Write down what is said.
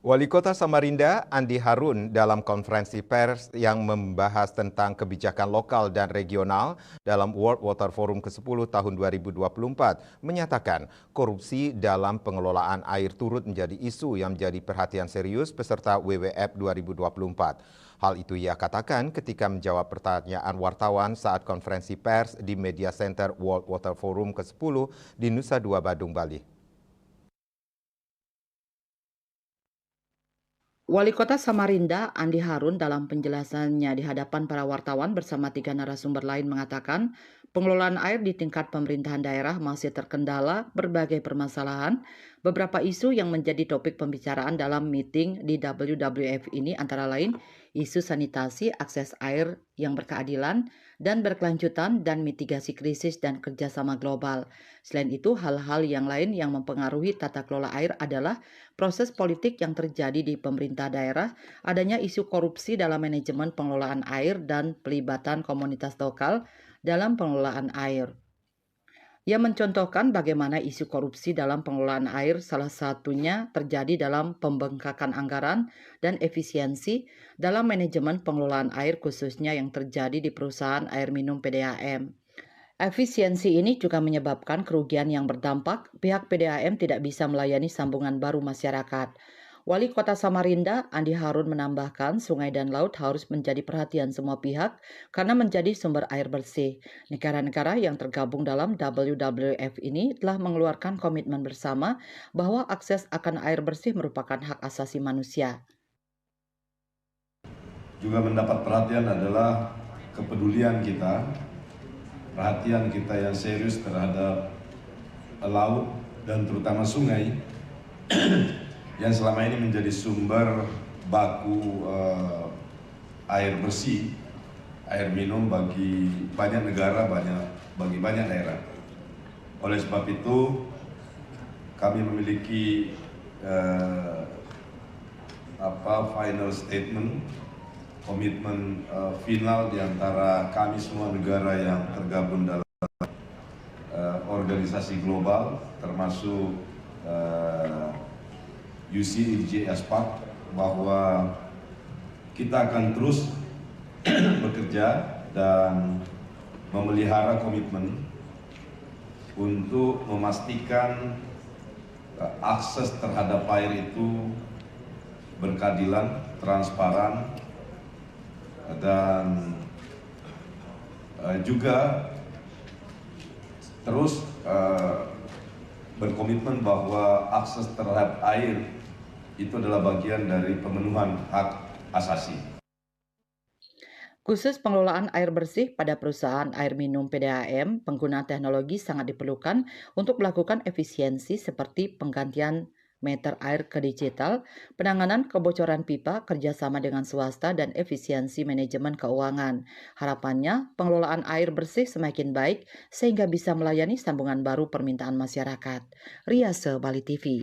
Wali Kota Samarinda, Andi Harun, dalam konferensi pers yang membahas tentang kebijakan lokal dan regional dalam World Water Forum ke-10 tahun 2024, menyatakan korupsi dalam pengelolaan air turut menjadi isu yang menjadi perhatian serius peserta WWF 2024. Hal itu ia katakan ketika menjawab pertanyaan wartawan saat konferensi pers di Media Center World Water Forum ke-10 di Nusa Dua Badung, Bali. Wali Kota Samarinda, Andi Harun, dalam penjelasannya di hadapan para wartawan bersama 3 narasumber lain mengatakan, pengelolaan air di tingkat pemerintahan daerah masih terkendala berbagai permasalahan. Beberapa isu yang menjadi topik pembicaraan dalam meeting di WWF ini antara lain isu sanitasi, akses air yang berkeadilan dan berkelanjutan, dan mitigasi krisis dan kerjasama global. Selain itu, hal-hal yang lain yang mempengaruhi tata kelola air adalah proses politik yang terjadi di pemerintah daerah, adanya isu korupsi dalam manajemen pengelolaan air, dan pelibatan komunitas lokal dalam pengelolaan air. Ia mencontohkan bagaimana isu korupsi dalam pengelolaan air salah satunya terjadi dalam pembengkakan anggaran dan efisiensi dalam manajemen pengelolaan air, khususnya yang terjadi di perusahaan air minum PDAM. Efisiensi ini juga menyebabkan kerugian yang berdampak pihak PDAM tidak bisa melayani sambungan baru masyarakat. Wali Kota Samarinda, Andi Harun, menambahkan sungai dan laut harus menjadi perhatian semua pihak karena menjadi sumber air bersih. Negara-negara yang tergabung dalam WWF ini telah mengeluarkan komitmen bersama bahwa akses akan air bersih merupakan hak asasi manusia. Juga mendapat perhatian adalah kepedulian kita, perhatian kita yang serius terhadap laut dan terutama sungai yang selama ini menjadi sumber baku air bersih, air minum bagi banyak negara, bagi banyak daerah. Oleh sebab itu, kami memiliki final statement, komitmen final di antara kami semua negara yang tergabung dalam organisasi global, termasuk UCIJ ASPAC, bahwa kita akan terus bekerja dan memelihara komitmen untuk memastikan akses terhadap air itu berkeadilan, transparan, dan juga terus berkomitmen bahwa akses terhadap air itu adalah bagian dari pemenuhan hak asasi. Khusus pengelolaan air bersih pada perusahaan air minum PDAM, penggunaan teknologi sangat diperlukan untuk melakukan efisiensi seperti penggantian meter air ke digital, penanganan kebocoran pipa, kerjasama dengan swasta, dan efisiensi manajemen keuangan. Harapannya, pengelolaan air bersih semakin baik sehingga bisa melayani sambungan baru permintaan masyarakat. Riase, Bali TV.